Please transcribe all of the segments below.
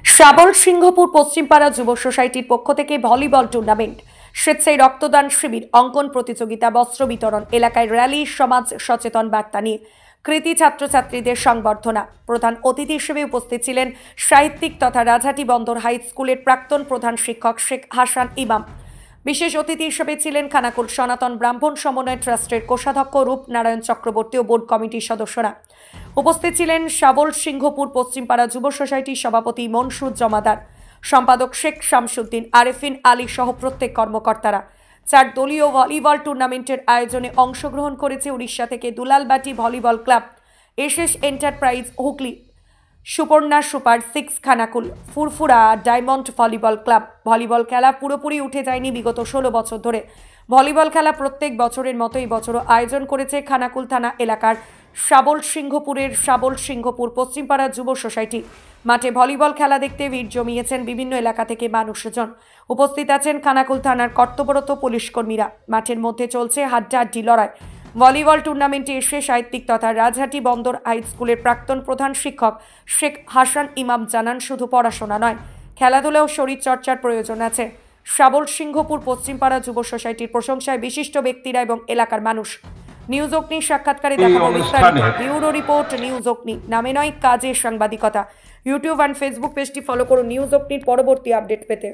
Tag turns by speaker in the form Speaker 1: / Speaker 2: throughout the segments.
Speaker 1: শাবল সিংহপুর পশ্চিমপাড়া যুব সোসাইটির পক্ষ থেকে ভলিবল টুর্নামেন্ট, স্বেচ্ছায় রক্তদান শিবির, অঙ্কন প্রতিযোগিতা, বস্ত্র বিতরণ, এলাকায় র্যালি, সমাজ সচেতন বার্তা নিয়ে কৃতি ছাত্রছাত্রীদের সংবর্ধনা। প্রধান অতিথি হিসেবে উপস্থিত ছিলেন সাহিত্যিক তথা রাজহাটি বন্দর হাই স্কুলের প্রাক্তন প্রধান শিক্ষক শেখ হাসান ইমাম। বিশেষ অতিথি হিসেবে ছিলেন খানাকুল সনাতন ব্রাহ্মণ সমন্বয় ট্রাস্টের কোষাধ্যক্ষ রূপনারায়ণ চক্রবর্তী ও বোর্ড কমিটির সদস্যরা। উপস্থিত ছিলেন শাবল সিংহপুর পশ্চিমপাড়া যুব সোসাইটির সভাপতি মনসুর জমাদার, সম্পাদক শেখ শামসুদ্দিন, আরেফিন আলী সহ প্রত্যেক কর্মকর্তারা। 4 দলীয় ভলিবল টুর্নামেন্টের আয়োজনে অংশগ্রহণ করেছে উড়িষ্যা থেকে Dulalbati volleyball club, SS enterprise Hooghly, Suparna super 6 Khanakul, Furfura diamond volleyball club. Volleyball খেলা পুরোপুরি উঠে যায়নি বিগত 16 বছর ধরে। ভলিবল খেলা প্রত্যেক বছরের মতো এই বছরও আয়োজন করেছে খানাকুল থানা এলাকার শাবল সিংহপুর পশ্চিমপাড়া যুব সোসাইটি। মাঠে ভলিবল খেলা দেখতে ভিড় জমিয়েছেন বিভিন্ন এলাকা থেকে মানুষজন। উপস্থিত আছেন খানাকুল থানার কর্তব্যরত পুলিশ কর্মীরা। মাঠের মধ্যে চলছে হাড্ডাহাড্ডি লড়াই। ভলিবল টুর্নামেন্টে এসে সাহিত্যিক তথা রাজহাটি বন্দর হাই স্কুলের প্রাক্তন প্রধান শিক্ষক শেখ হাসান ইমাম জানান, শুধু পড়াশোনা নয়, খেলাধুলা ও শরীরচর্চার প্রয়োজন আছে। শাবল সিংহপুর পশ্চিমপাড়া যুব সোসাইটির প্রশংসায় বিশিষ্ট ব্যক্তিরা এবং এলাকার মানুষ। নিউজ অগ্নির সাক্ষাৎকারে দেখাবো বিস্তারিত। ব্যুরো রিপোর্ট, নিউজ অগ্নি, নামে নয় কাজে সাংবাদিকতা। ইউটিউব অ্যান্ড ফেসবুক পেজটি ফলো করুন নিউজ অগ্নির পরবর্তী আপডেট পেতে।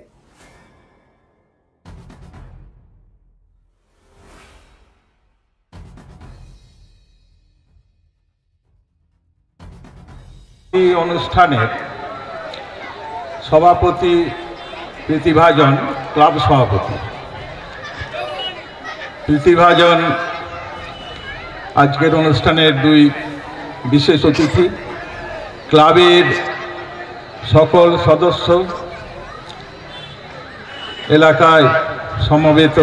Speaker 2: এই অনুষ্ঠানের সভাপতি প্রীতিভাজন, ক্লাব সভাপতি প্রীতিভাজন আজকের অনুষ্ঠানের 2 বিশেষ অতিথি, ক্লাবের সকল সদস্য, এলাকায় সমবেত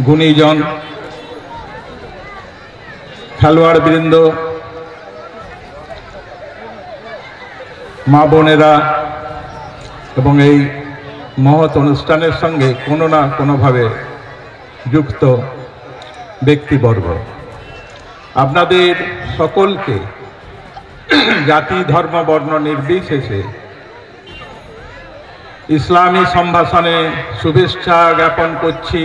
Speaker 2: গুণীজন, খেলোয়াড়বৃন্দ, মা বোনেরা এবং এই মহৎ অনুষ্ঠানের সঙ্গে কোনো না কোনোভাবে যুক্ত ব্যক্তিবর্গ, আপনাদের সকলকে জাতি ধর্ম বর্ণ নির্বিশেষে ইসলামী সম্ভাষণে শুভেচ্ছা জ্ঞাপন করছি।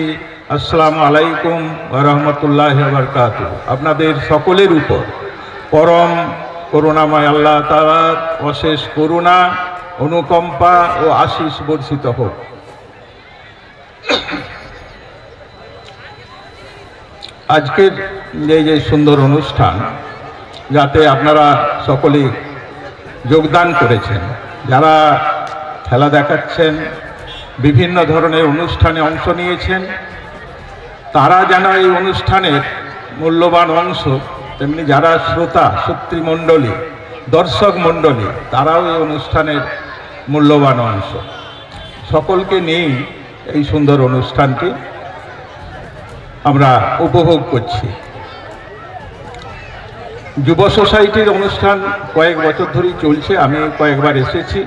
Speaker 2: আসসালামু আলাইকুম ওয়া রাহমাতুল্লাহি ওয়া বারাকাতুহু। আপনাদের সকলের উপর পরম করুণাময় আল্লাহ তাআলার অশেষ করুণা, অনুকম্পা ও আশিস বর্ষিত হোক। আজকের যে সুন্দর অনুষ্ঠান, যাতে আপনারা সকলেই যোগদান করেছেন, যারা খেলা দেখাচ্ছেন, বিভিন্ন ধরনের অনুষ্ঠানে অংশ নিয়েছেন, তারা যেন এই অনুষ্ঠানের মূল্যবান অংশ, তেমনি যারা শ্রোতা শত্রুমণ্ডলী, দর্শক মণ্ডলী, তারাও এই অনুষ্ঠানের মূল্যবান অংশ। সকলকে নিয়েই এই সুন্দর অনুষ্ঠানটি আমরা উপভোগ করছি। যুব সোসাইটির অনুষ্ঠান কয়েক বছর ধরেই চলছে, আমি কয়েকবার এসেছি।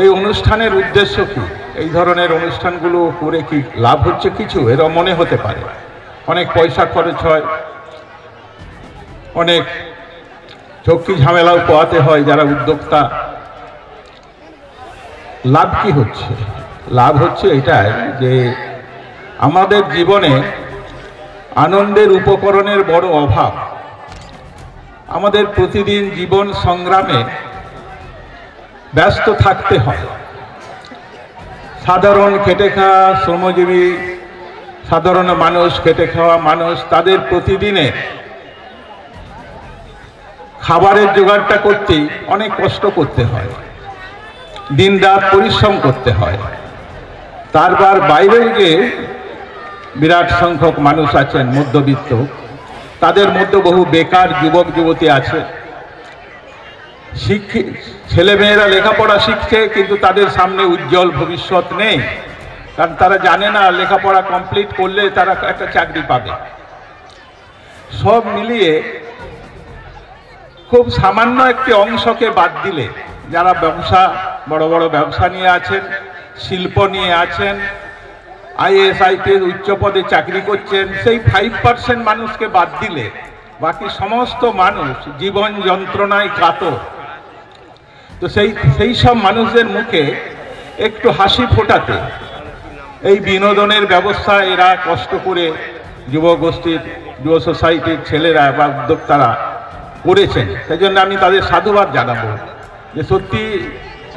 Speaker 2: এই অনুষ্ঠানের উদ্দেশ্য কি? এই ধরনের অনুষ্ঠানগুলো করে কি লাভ হচ্ছে কিছু? এরা মনে হতে পারে অনেক পয়সা খরচ হয়, অনেক ঝক্কি ঝামেলাও পোহাতে হয় যারা উদ্যোক্তা। লাভ কি হচ্ছে? লাভ হচ্ছে এটাই যে আমাদের জীবনে আনন্দের উপকরণের বড় অভাব। আমাদের প্রতিদিন জীবন সংগ্রামে ব্যস্ত থাকতে হয়। সাধারণ খেটে খাওয়া শ্রমজীবী সাধারণ মানুষ, খেটে খাওয়া মানুষ, তাদের প্রতিদিনে খাবারের জোগাড়টা করতেই অনেক কষ্ট করতে হয়, দিনরাত পরিশ্রম করতে হয়। তারপর বাইরেও যে বিরাট সংখ্যক মানুষ আছেন মধ্যবিত্ত, তাদের মধ্যে বহু বেকার যুবক যুবতী আছে। ছেলেমেয়েরা লেখাপড়া শিখছে, কিন্তু তাদের সামনে উজ্জ্বল ভবিষ্যৎ নেই, কারণ তারা জানে না লেখাপড়া কমপ্লিট করলে তারা একটা চাকরি পাবে। সব মিলিয়ে খুব সামান্য একটি অংশকে বাদ দিলে, যারা ব্যবসা, বড় বড় ব্যবসা নিয়ে আছেন, শিল্প নিয়ে আছেন, আইএএস আইপিএস উচ্চ পদে চাকরি করছেন, সেই 5% মানুষকে বাদ দিলে বাকি সমস্ত মানুষ জীবন যন্ত্রণায় কাতর। তো সেই সব মানুষদের মুখে একটু হাসি ফোটাতে এই বিনোদনের ব্যবস্থা এরা কষ্ট করে যুবগোষ্ঠীর, যুব সোসাইটির ছেলেরা বা উদ্যোক্তারা করেছেন। সেই জন্য আমি তাদের সাধুবাদ জানাবো যে সত্যি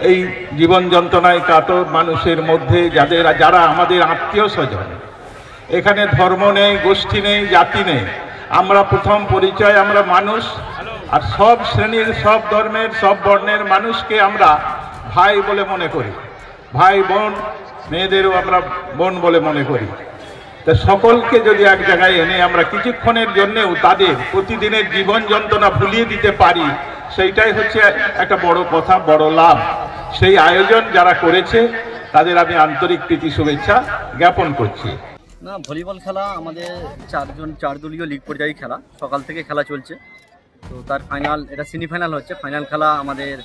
Speaker 2: এই জীবন যন্ত্রণায় কাতর মানুষের মধ্যে যারা আমাদের আত্মীয় স্বজন, এখানে ধর্ম নেই, গোষ্ঠী নেই, জাতি নেই, আমরা প্রথম পরিচয় আমরা মানুষ, আর সব শ্রেণীর, সব ধর্মের, সব বর্ণের মানুষকে আমরা ভাই বলে মনে করি, ভাই বোন, মেয়েদেরও আমরা বোন বলে মনে করি। তা সকলকে যদি এক জায়গায় এনে আমরা কিছুক্ষণের জন্যেও তাদের প্রতিদিনের জীবন যন্ত্রণা ভুলিয়ে দিতে পারি, সেইটাই হচ্ছে একটা বড় কথা, বড় লাভ। সেই আয়োজন যারা করেছে তাদের আমি আন্তরিক প্রীতি শুভেচ্ছা জ্ঞাপন করছি।
Speaker 3: না, ভলিবল খেলা আমাদের চার দলীয় লিগ পর্যায়ে খেলা, সকাল থেকে খেলা চলছে। তো তার ফাইনাল, এটা সেমিফাইনাল হচ্ছে। ফাইনাল খেলা আমাদের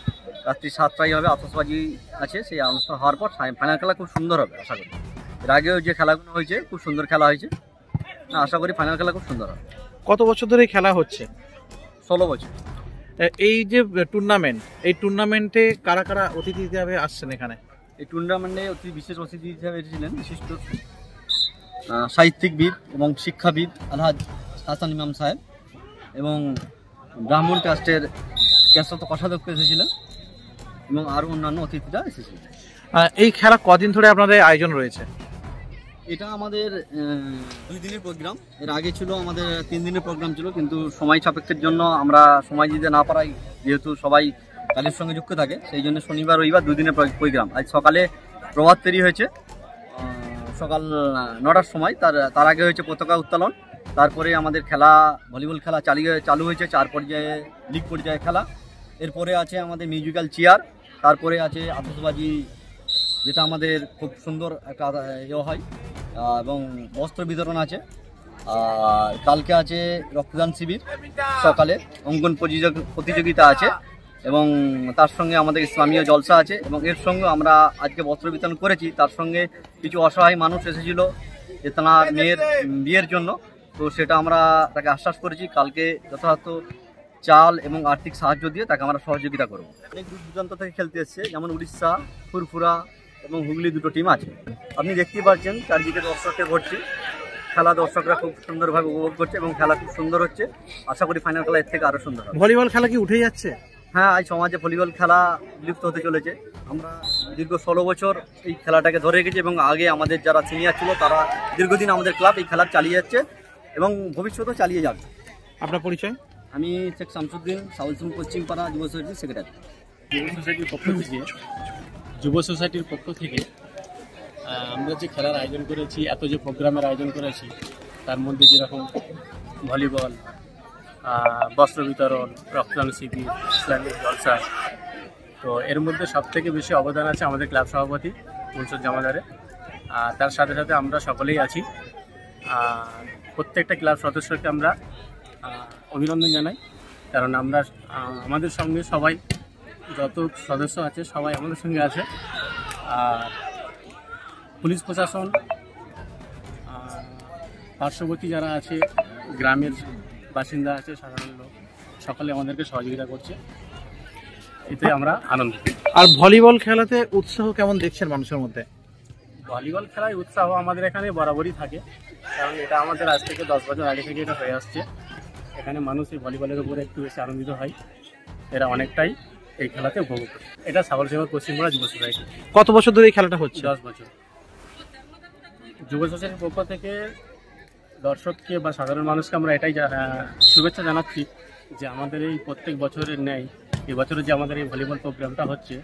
Speaker 3: রাত্রি 7টায় হবে, আতশবাজি আছে। সেই অনুষ্ঠান হওয়ার পর ফাইনাল খেলা খুব সুন্দর হবে আশা করি। এর আগেও যে খেলাগুলো হয়েছে খুব সুন্দর খেলা হয়েছে, না আশা করি ফাইনাল খেলা খুব সুন্দর হবে।
Speaker 4: কত বছর ধরে খেলা হচ্ছে?
Speaker 3: 16 বছর।
Speaker 4: এই যে টুর্নামেন্ট, এই টুর্নামেন্টে কারা কারা অতিথি হিসাবে আসছেন এখানে?
Speaker 3: এই টুর্নামেন্টে বিশেষ অতিথি হিসাবে এসেছিলেন বিশিষ্ট সাহিত্যিকবিদ এবং শিক্ষাবিদ আলহাজ হাসান ইমাম সাহেব, এবং ব্রাহ্মণ ট্রাস্টের ক্যাশত কোষাধ্যক্ষ এসেছিলেন, এবং আরও অন্যান্য অতিথিরা এসেছিলেন।
Speaker 4: এই খেলা কদিন ধরে আপনাদের আয়োজন রয়েছে?
Speaker 3: এটা আমাদের 2 দিনের প্রোগ্রাম। এর আগে ছিল আমাদের 3 দিনের প্রোগ্রাম ছিল, কিন্তু সময় সাপেক্ষের জন্য আমরা সময় দিতে না পারাই, যেহেতু সবাই কাজের সঙ্গে যুক্ত থাকে, সেই জন্য শনিবার রবিবার 2 দিনের প্রোগ্রাম। আজ সকালে প্রভাত ফেরি হয়েছে সকাল 9টার সময়, তার আগে হয়েছে পতাকা উত্তোলন। তারপরে আমাদের খেলা, ভলিবল খেলা চালু হয়েছে 4 পর্যায়ে, লিগ পর্যায়ে খেলা। এরপরে আছে আমাদের মিউজিক্যাল চেয়ার, তারপরে আছে আতশবাজি, যেটা আমাদের খুব সুন্দর একটা হয়, এবং বস্ত্র বিতরণ আছে। আর কালকে আছে রক্তদান শিবির, সকালে অঙ্কন প্রতিযোগিতা আছে, এবং তার সঙ্গে আমাদের ইসলামীয় জলসা আছে। এবং এর সঙ্গে আমরা আজকে বস্ত্র বিতরণ করেছি, তার সঙ্গে কিছু অসহায় মানুষ এসেছিল যে তার মেয়ের বিয়ের জন্য। তো সেটা আমরা তাকে আশ্বাস করেছি কালকে যথাযথ চাল এবং আর্থিক সাহায্য দিয়ে তাকে আমরা সহযোগিতা করব। অনেক দূর দূরান্ত থেকে খেলতে এসছে, যেমন উড়িষ্যা, ফুরফুরা এবং হুগলি 2টো টিম আছে। আপনি দেখতেই পাচ্ছেন চারদিকে দর্শককে ভর্তি, খেলা দর্শকরা খুব সুন্দরভাবে উপভোগ করছে, এবং খেলা খুব সুন্দর হচ্ছে। আশা করি ফাইনাল খেলা এর থেকে আরও সুন্দর হবে।
Speaker 4: ভলিবল খেলা কি উঠে যাচ্ছে?
Speaker 3: হ্যাঁ, আজ সমাজে ভলিবল খেলা বিলুপ্ত হতে চলেছে। আমরা দীর্ঘ 16 বছর এই খেলাটাকে ধরে রেখেছি, এবং আগে আমাদের যারা সিনিয়র ছিল তারা দীর্ঘদিন আমাদের ক্লাব এই খেলা চালিয়ে যাচ্ছে এবং ভবিষ্যতেও চালিয়ে যাবে।
Speaker 4: আপনার পরিচয়?
Speaker 3: আমি শেখ শামসুদ্দিন, সাউথ পশ্চিমপাড়া যুব সোসাইটির সেক্রেটারি।
Speaker 5: যুব সোসাইটির পক্ষ থেকে আমরা যে খেলার আয়োজন করেছি, এত যে প্রোগ্রামের আয়োজন করেছি, তার মধ্যে যেরকম ভলিবল, বস্ত্র বিতরণ, রক্তদান শিবির, ইসলামিক জলসা, তো এর মধ্যে সবথেকে বেশি অবদান আছে আমাদের ক্লাব সভাপতি মুনসুর জামাদারের। তার সাথে সাথে আমরা সকলেই আছি। প্রত্যেকটা ক্লাব সদস্যকে আমরা অভিনন্দন জানাই, কারণ আমরা আমাদের সঙ্গে সবাই, যত সদস্য আছে সবাই আমাদের সঙ্গে আছে। আর পুলিশ প্রশাসন, পার্শ্ববর্তী যারা আছে, গ্রামের বাসিন্দা আছে, সাধারণ লোক, সকলে আমাদেরকে সহযোগিতা করছে, এতে আমরা আনন্দিত।
Speaker 4: আর ভলিবল খেলাতে উৎসাহ কেমন দেখছেন মানুষের মধ্যে?
Speaker 5: ভলিবল খেলায় উৎসাহ আমাদের এখানে বরাবরই থাকে, কারণ এটা আমাদের আজ থেকে 10 বছর আগে থেকে এটা হয়ে আসছে। এখানে মানুষ এই ভলিবলের উপরে একটু বেশি আনন্দিত হয়, এরা অনেকটাই এই খেলাতে উপভোগ করে। এটা সাবল সেবা পশ্চিমপাড়া যুব সোসাইটি।
Speaker 4: কত বছর ধরে এই খেলাটা হচ্ছে?
Speaker 5: 10 বছর। যুব সোসাইটির পক্ষ থেকে দর্শককে বা সাধারণ মানুষকে আমরা এটাই শুভেচ্ছা জানাচ্ছি যে আমাদের এই প্রত্যেক বছরের ন্যায় এই বছরে যে আমাদের এই ভলিবল প্রোগ্রামটা হচ্ছে,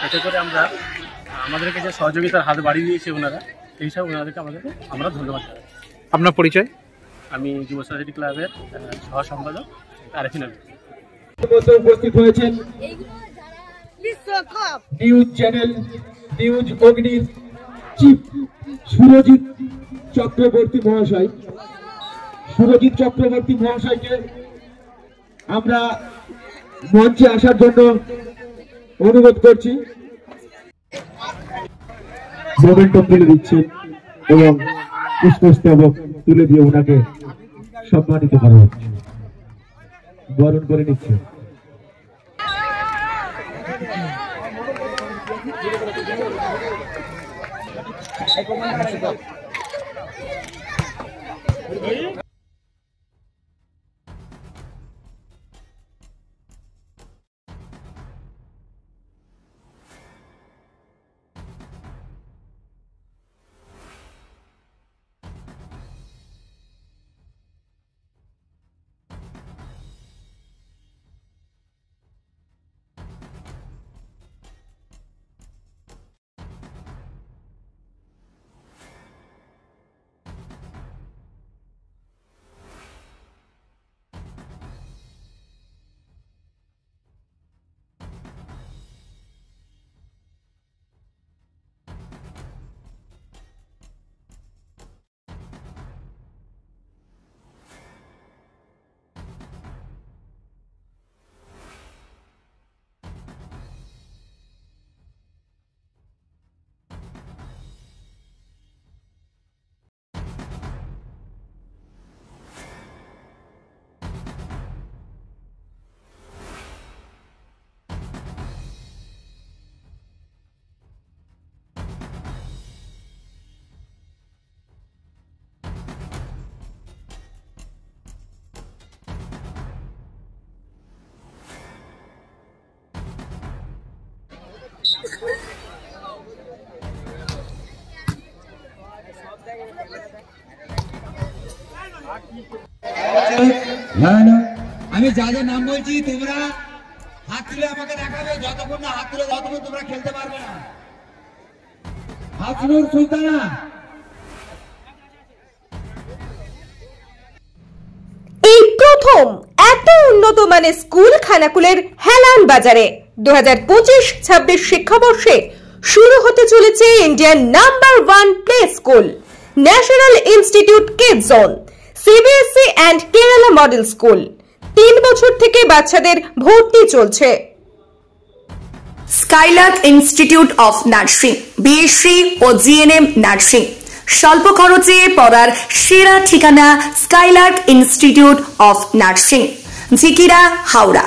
Speaker 5: এতে করে আমাদেরকে যে সহযোগিতার হাত বাড়িয়ে দিয়েছে ওনারা, এই সব ওনাদেরকে আমরা ধন্যবাদ জানাই।
Speaker 4: আপনার পরিচয়?
Speaker 5: আমি যুব সোসাইটি ক্লাবের সহ সম্পাদক আরেফিন আলী।
Speaker 6: উপস্থিত হয়েছেন নিউজ চ্যানেল নিউজ অগ্নির চিফ সুরজিৎ চক্রবর্তী মহাশয়কে আমরা মঞ্চে আসার জন্য অনুরোধ করছি। মোমেন্টাম তুলে দিচ্ছেন এবং পুষ্পস্তবক তুলে দিয়ে ওনাকে সম্মানিত করা হচ্ছে, বরণ করে নিচ্ছে।
Speaker 7: আমি যাদের নাম বলছি তোমরা হাত তুলে আমাকে দেখাবে, যতক্ষণ না হাত তুলে ততক্ষণ তোমরা খেলতে পারবে না। হাসনুর সুলতানা,
Speaker 8: এই প্রথম এত উন্নত মানের স্কুল খানাকুলের হেলান বাজারে 2025-26 শিক্ষাবর্ষে শুরু হতে চলেছে Indian number 1 play school, national institute kids zone, CBSE and Kerala model school. 3 বছর থেকে বাচ্চাদের ভর্তি চলছে।
Speaker 1: Skylark institute of nursing, BSc ও জিএনএম নার্সিং। স্বল্প খরচে পড়ার সেরা ঠিকানা skylark institute of nursing, Jhikira, Howrah.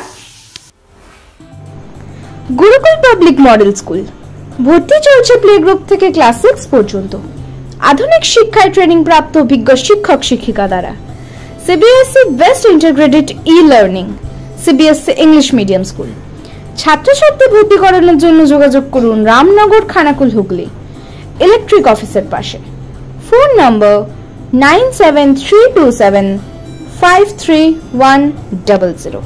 Speaker 8: Gurukul public model school, ভর্তি চলছে প্লে গ্রুপ থেকে ক্লাস 6 পর্যন্ত। আধুনিক শিক্ষায় ট্রেনিং প্রাপ্ত অভিজ্ঞ শিক্ষক শিক্ষিকা দ্বারা। CBSE best integrated e-learning, CBSE English medium school. ছাত্রছাত্রী ভর্তি করানোর জন্য যোগাযোগ করুন রামনগর, খানাকুল, হুগলি, ইলেকট্রিক অফিসের পাশে। ফোন নম্বর 9732753100।